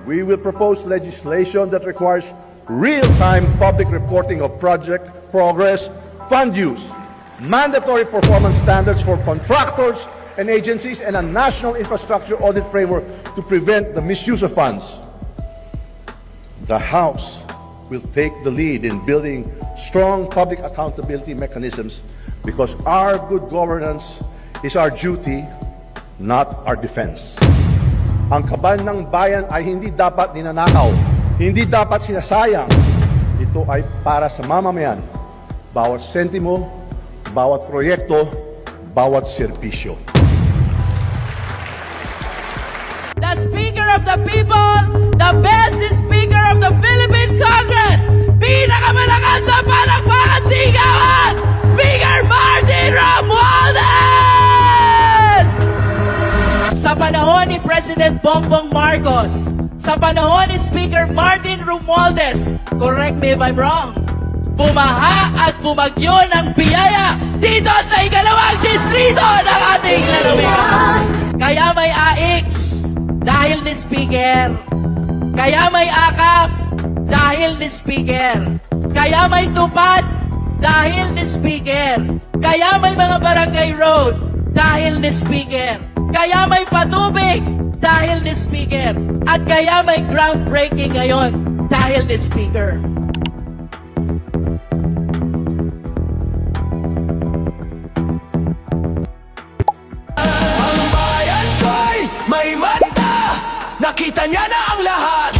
We will propose legislation that requires real-time public reporting of project progress, fund use, mandatory performance standards for contractors and agencies, and a national infrastructure audit framework to prevent the misuse of funds. The House will take the lead in building strong public accountability mechanisms because our good governance is our duty, not our defense. Ang kaban ng bayan ay hindi dapat ninanakaw, hindi dapat sinasayang. Ito ay para sa mamamayan. Bawat sentimo, bawat proyekto, bawat serbisyo. The Speaker of the People, the best Speaker of the Philippine Congress, pinakamalakas na palakpakan sigawan, Speaker Martin Romualdez! Sa panahon ni President Bongbong Marcos, sa panahon ni Speaker Martin Romualdez, correct me if I'm wrong, bumaha at bumagyo ng biyaya dito sa ikalawang distrito ng ating lalawigan. Kaya may AX dahil ni Speaker. Kaya may AKAP dahil ni Speaker. Kaya may tupad dahil ni Speaker. Kaya may mga barangay road dahil ni Speaker. Kaya may patubig dahil ni Speaker. At kaya may groundbreaking ngayon dahil ni Speaker. May mata, nakita niya na ang lahat.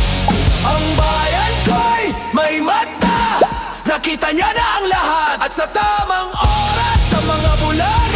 Ang bayan ko'y may mata, nakita niya na ang lahat. At sa tamang oras, sa mga bulan